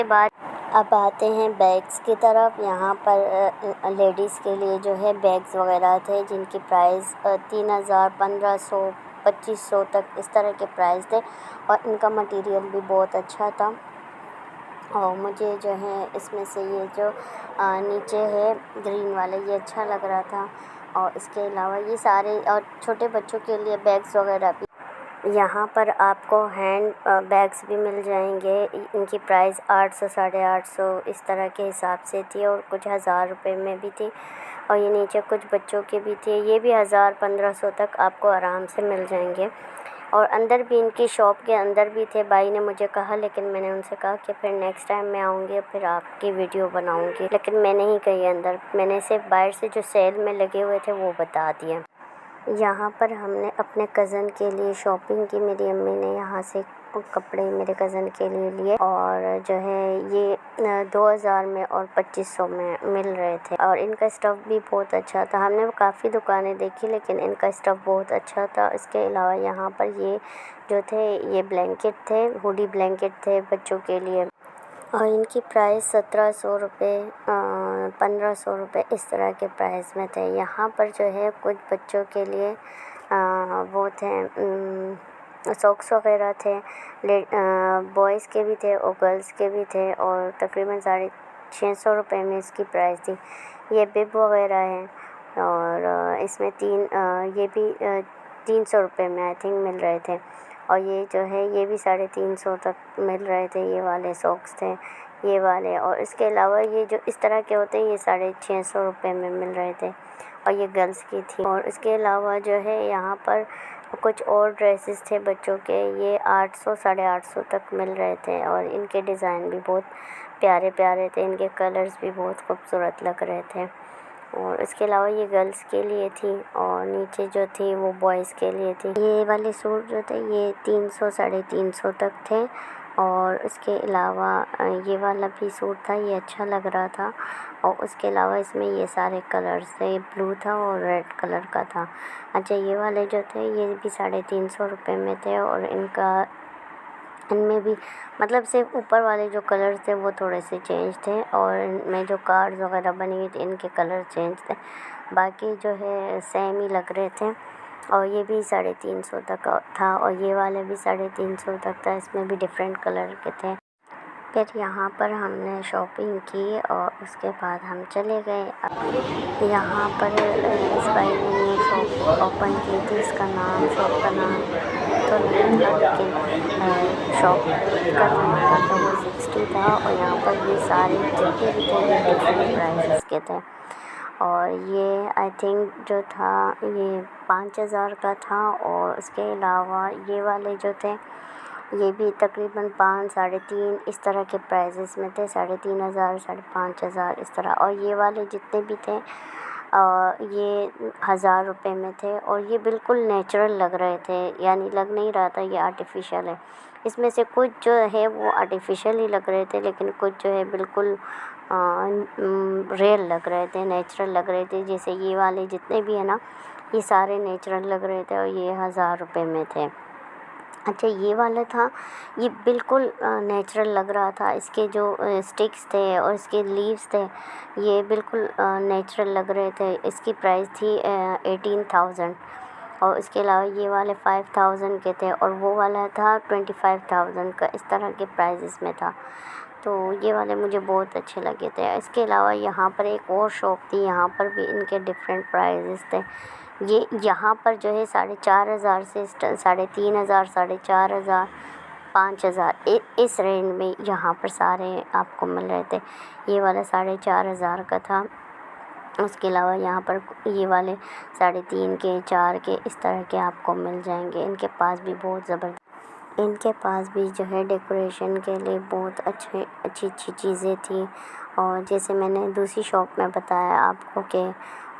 के बाद अब आते हैं बैग्स की तरफ। यहाँ पर लेडीज़ के लिए जो है बैग्स वगैरह थे जिनकी प्राइस 3000, 1500, 2500 तक इस तरह के प्राइस थे और इनका मटेरियल भी बहुत अच्छा था। और मुझे जो है इसमें से ये जो नीचे है ग्रीन वाला ये अच्छा लग रहा था। और इसके अलावा ये सारे और छोटे बच्चों के लिए बैग्स वगैरह भी यहाँ पर आपको हैंड बैग्स भी मिल जाएंगे। इनकी प्राइस 800, 850 इस तरह के हिसाब से थी और कुछ 1000 रुपये में भी थी। और ये नीचे कुछ बच्चों के भी थे, ये भी 1000, 1500 तक आपको आराम से मिल जाएंगे। और अंदर भी इनकी शॉप के अंदर भी थे, भाई ने मुझे कहा, लेकिन मैंने उनसे कहा कि फिर नेक्स्ट टाइम मैं आऊँगी फिर आपकी वीडियो बनाऊँगी, लेकिन मैं नहीं गई अंदर। मैंने सिर्फ बाहर से जो सेल में लगे हुए थे वो बता दिया। यहाँ पर हमने अपने कज़न के लिए शॉपिंग की। मेरी अम्मी ने यहाँ से कपड़े मेरे कज़न के लिए लिए और जो है ये 2000 में और 2500 में मिल रहे थे। और इनका स्टफ़ भी बहुत अच्छा था। हमने काफ़ी दुकानें देखी लेकिन इनका स्टफ़ बहुत अच्छा था। इसके अलावा यहाँ पर ये जो थे ये ब्लैंकेट थे, हुडी ब्लैंकेट थे बच्चों के लिए और इनकी प्राइस 1700 रुपये, 1500 रुपये इस तरह के प्राइस में थे। यहाँ पर जो है कुछ बच्चों के लिए वो थे सॉक्स वगैरह थे, बॉयज़ के भी थे और गर्ल्स के भी थे और तकरीबन 650 रुपये में इसकी प्राइस थी। ये बिब वगैरह है और इसमें ये भी 300 रुपये में आई थिंक मिल रहे थे। और ये जो है ये भी 350 तक मिल रहे थे। ये वाले सॉक्स थे ये वाले। और इसके अलावा ये जो इस तरह के होते हैं ये 650 रुपये में मिल रहे थे और ये गर्ल्स की थी। और इसके अलावा जो है यहाँ पर कुछ और ड्रेसेस थे बच्चों के, ये 800, 850 तक मिल रहे थे और इनके डिज़ाइन भी बहुत प्यारे प्यारे थे, इनके कलर्स भी बहुत खूबसूरत लग रहे थे। और इसके अलावा ये गर्ल्स के लिए थी और नीचे जो थी वो बॉयज़ के लिए थी। ये वाले सूट जो थे ये 300, 350 तक थे। और इसके अलावा ये वाला भी सूट था, ये अच्छा लग रहा था। और उसके अलावा इसमें ये सारे कलर्स थे, ब्लू था और रेड कलर का था। अच्छा, ये वाले जो थे ये भी 350 रुपये में थे और इनमें भी मतलब सिर्फ ऊपर वाले जो कलर थे वो थोड़े से चेंज थे और इनमें जो कार्ड्स वगैरह बनी हुई थी इनके कलर चेंज थे, बाकी जो है सेम ही लग रहे थे। और ये भी 350 तक था और ये वाले भी 350 तक था, इसमें भी डिफरेंट कलर के थे। फिर यहाँ पर हमने शॉपिंग की और उसके बाद हम चले गए। यहाँ पर इस भाई ने न्यू शॉप ओपन की थी, इसका नाम शॉप का नाम तो नहीं था लेकिन शॉप का जो नंबर था वो 60 था। और यहाँ पर ये सारे जितने भी थे ये डिफरेंट प्राइसेस के थे। और ये आई थिंक जो था ये 5000 का था। और उसके अलावा ये वाले जो थे ये भी तकरीबन 5, 3.5 इस तरह के प्राइजेस में थे, 3500, 5500 इस तरह। और ये वाले जितने भी थे ये 1000 रुपये में थे और ये बिल्कुल नेचुरल लग रहे थे, यानी लग नहीं रहा था ये आर्टिफिशियल है। इसमें से कुछ जो है वो आर्टिफिशियल ही लग रहे थे लेकिन कुछ जो है बिल्कुल रियल लग रहे थे, नेचुरल लग रहे थे। जैसे ये वाले जितने भी है ना ये सारे नेचुरल लग रहे थे और ये 1000 रुपये में थे। अच्छा, ये वाला था ये बिल्कुल नेचुरल लग रहा था। इसके जो स्टिक्स थे और इसके लीव्स थे ये बिल्कुल नेचुरल लग रहे थे। इसकी प्राइस थी 18,000 और इसके अलावा ये वाले 5000 के थे और वो वाला था 25,000 का, इस तरह के प्राइजेस में था। तो ये वाले मुझे बहुत अच्छे लगे थे। इसके अलावा यहाँ पर एक और शॉप थी, यहाँ पर भी इनके डिफरेंट प्राइजेस थे। ये यहाँ पर जो है 4500 से 3500, 4500, 5000 इस रेंज में यहाँ पर सारे आपको मिल रहे थे। ये वाला 4500 का था। उसके अलावा यहाँ पर ये वाले 3.5 के, 4 के इस तरह के आपको मिल जाएंगे। इनके पास भी बहुत ज़बरदस्त, इनके पास भी जो है डेकोरेशन के लिए बहुत अच्छी चीज़ें थी। और जैसे मैंने दूसरी शॉप में बताया आपको कि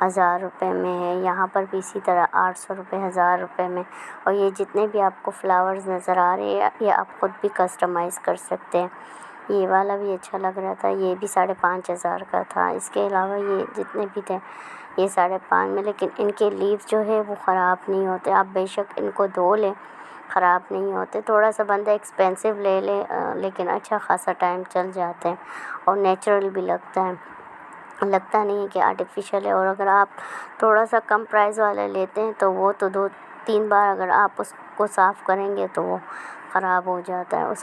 1000 रुपये में है, यहाँ पर भी इसी तरह 800 रुपये, 1000 रुपये में। और ये जितने भी आपको फ्लावर्स नज़र आ रहे हैं ये आप खुद भी कस्टमाइज़ कर सकते हैं। ये वाला भी अच्छा लग रहा था, ये भी 5500 का था। इसके अलावा ये जितने भी थे ये 5.5 में, लेकिन इनके लीव्स जो है वो ख़राब नहीं होते। आप बेशक इनको धो लें ख़राब नहीं होते। थोड़ा सा बंदा एक्सपेंसिव ले ले लेकिन अच्छा ख़ासा टाइम चल जाते हैं और नेचुरल भी लगता है, लगता नहीं है कि आर्टिफिशियल है। और अगर आप थोड़ा सा कम प्राइस वाला लेते हैं तो वो तो 2-3 बार अगर आप उसको साफ़ करेंगे तो वो ख़राब हो जाता है।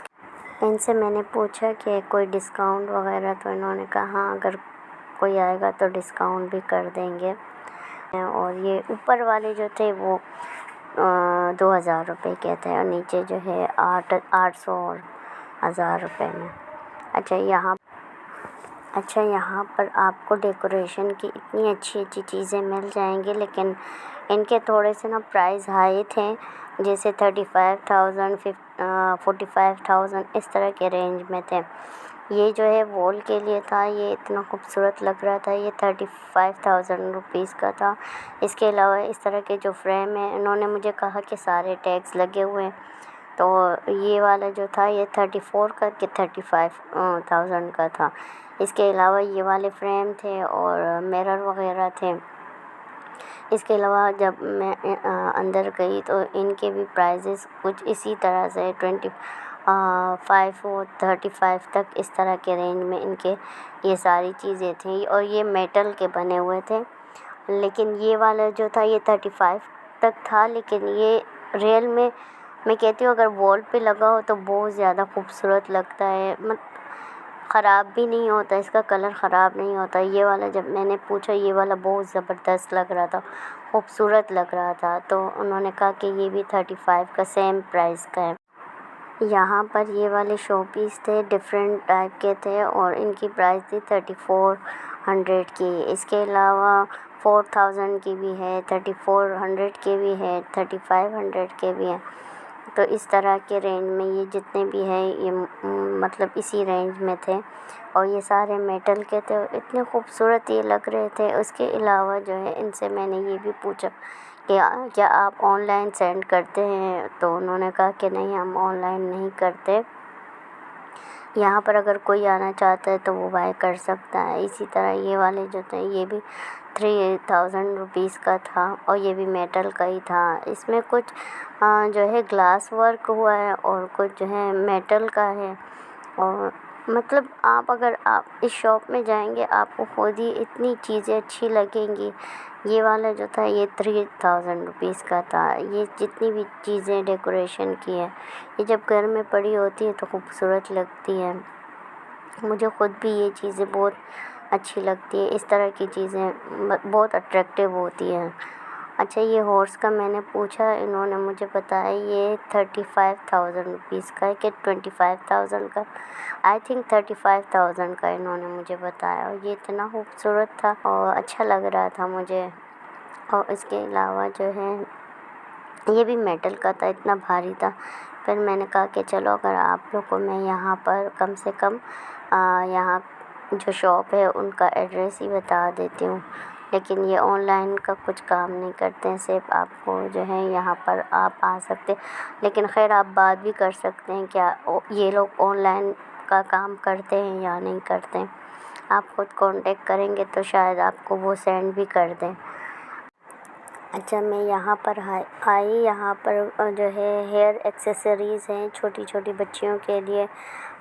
इनसे मैंने पूछा कि कोई डिस्काउंट वगैरह, तो इन्होंने कहा हाँ अगर कोई आएगा तो डिस्काउंट भी कर देंगे। और ये ऊपर वाले जो थे वो 2,000 रुपये के थे और नीचे जो है 800 और 1,000 रुपये में। अच्छा यहाँ पर आपको डेकोरेशन की इतनी अच्छी अच्छी चीज़ें मिल जाएंगी, लेकिन इनके थोड़े से ना प्राइस हाई थे, जैसे 35,000 45,000 इस तरह के रेंज में थे। ये जो है वॉल के लिए था, ये इतना खूबसूरत लग रहा था, ये 35,000 रुपीज़ का था। इसके अलावा इस तरह के जो फ्रेम है, इन्होंने मुझे कहा कि सारे टैग्स लगे हुए हैं, तो ये वाला जो था ये 34 का कि 35,000 का था। इसके अलावा ये वाले फ्रेम थे और मिरर वगैरह थे। इसके अलावा जब मैं अंदर गई तो इनके भी प्राइजेस कुछ इसी तरह से 25 और 35 तक इस तरह के रेंज में इनके ये सारी चीज़ें थी। और ये मेटल के बने हुए थे, लेकिन ये वाला जो था ये 35 तक था। लेकिन ये रियल में मैं कहती हूँ अगर वॉल पे लगा हो तो बहुत ज़्यादा खूबसूरत लगता है, ख़राब भी नहीं होता, इसका कलर ख़राब नहीं होता। ये वाला जब मैंने पूछा, ये वाला बहुत ज़बरदस्त लग रहा था, खूबसूरत लग रहा था, तो उन्होंने कहा कि ये भी 35 का सेम प्राइस का है। यहाँ पर ये वाले शो पीस थे, डिफरेंट टाइप के थे और इनकी प्राइस थी 3400 की। इसके अलावा 4000 की भी है, 3400 के भी है, 3500 के भी हैं। तो इस तरह के रेंज में ये जितने भी हैं ये मतलब इसी रेंज में थे और ये सारे मेटल के थे और इतने खूबसूरत ये लग रहे थे। उसके अलावा जो है इनसे मैंने ये भी पूछा कि क्या आप ऑनलाइन सेंड करते हैं, तो उन्होंने कहा कि नहीं हम ऑनलाइन नहीं करते, यहाँ पर अगर कोई आना चाहता है तो वो बाय कर सकता है। इसी तरह ये वाले जो थे ये भी 3,000 रुपीज़ का था और ये भी मेटल का ही था। इसमें कुछ जो है ग्लास वर्क हुआ है और कुछ जो है मेटल का है। और मतलब अगर आप इस शॉप में जाएंगे आपको खुद ही इतनी चीज़ें अच्छी लगेंगी। ये वाला जो था ये 3,000 रुपीज़ का था। ये जितनी भी चीज़ें डेकोरेशन की है ये जब घर में पड़ी होती है तो खूबसूरत लगती है। मुझे ख़ुद भी ये चीज़ें बहुत अच्छी लगती है, इस तरह की चीज़ें बहुत अट्रैक्टिव होती हैं। अच्छा ये हॉर्स का मैंने पूछा, इन्होंने मुझे बताया ये 35,000 रुपीज़ का है कि 25,000 का, आई थिंक 35,000 का इन्होंने मुझे बताया। और ये इतना खूबसूरत था और अच्छा लग रहा था मुझे। और इसके अलावा जो है ये भी मेटल का था, इतना भारी था। फिर मैंने कहा कि चलो अगर आप लोग को मैं यहाँ पर कम से कम यहाँ जो शॉप है उनका एड्रेस ही बता देती हूँ, लेकिन ये ऑनलाइन का कुछ काम नहीं करते हैं, सिर्फ आपको जो है यहाँ पर आप आ सकते। लेकिन खैर आप बात भी कर सकते हैं क्या ये लोग ऑनलाइन का काम करते हैं या नहीं करते हैं। आप खुद कांटेक्ट करेंगे तो शायद आपको वो सेंड भी कर दें। अच्छा मैं यहाँ पर आई, यहाँ पर जो है हेयर एक्सेसरीज़ हैं छोटी छोटी बच्चियों के लिए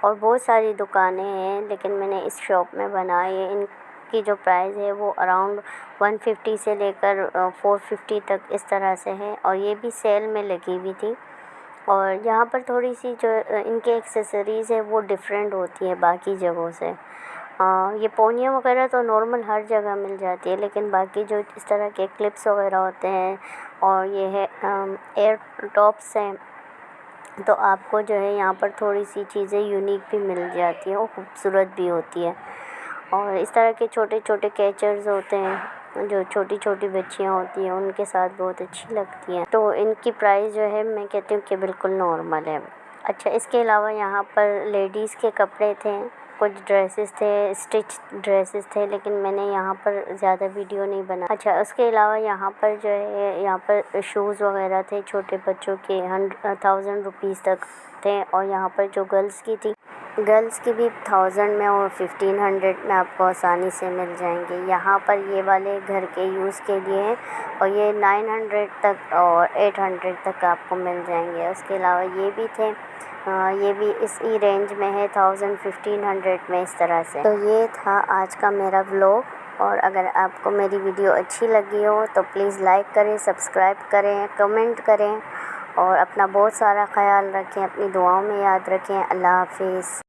और बहुत सारी दुकानें हैं, लेकिन मैंने इस शॉप में बनाई है। इनकी जो प्राइस है वो अराउंड 150 से लेकर 450 तक इस तरह से है और ये भी सेल में लगी हुई थी। और यहाँ पर थोड़ी सी जो इनके एक्सेसरीज़ है वो डिफरेंट होती है बाकी जगहों से। ये पोनिया वगैरह तो नॉर्मल हर जगह मिल जाती है, लेकिन बाकी जो इस तरह के क्लिप्स वगैरह होते हैं और ये है एयर टॉप्स हैं, तो आपको जो है यहाँ पर थोड़ी सी चीज़ें यूनिक भी मिल जाती हैं और ख़ूबसूरत भी होती है। और इस तरह के छोटे छोटे कैचर्स होते हैं जो छोटी छोटी बच्चियाँ होती हैं उनके साथ बहुत अच्छी लगती हैं। तो इनकी प्राइस जो है मैं कहती हूँ कि बिल्कुल नॉर्मल है। अच्छा इसके अलावा यहाँ पर लेडीज़ के कपड़े थे, कुछ ड्रेसेस थे, स्टिच ड्रेसेस थे, लेकिन मैंने यहाँ पर ज़्यादा वीडियो नहीं बना। अच्छा उसके अलावा यहाँ पर जो है यहाँ पर शूज़ वगैरह थे छोटे बच्चों के 1000 रुपीज़ तक थे। और यहाँ पर जो गर्ल्स की थी गर्ल्स की भी 1000 में और 1500 में आपको आसानी से मिल जाएंगे। यहाँ पर ये वाले घर के यूज़ के लिए हैं और ये 900 तक और 800 तक आपको मिल जाएंगे। उसके अलावा ये भी थे, ये भी इसी रेंज में है 1000 1500 में, इस तरह से। तो ये था आज का मेरा व्लॉग। और अगर आपको मेरी वीडियो अच्छी लगी हो तो प्लीज़ लाइक करें, सब्सक्राइब करें, कमेंट करें और अपना बहुत सारा ख्याल रखें, अपनी दुआओं में याद रखें। अल्लाह हाफिज़।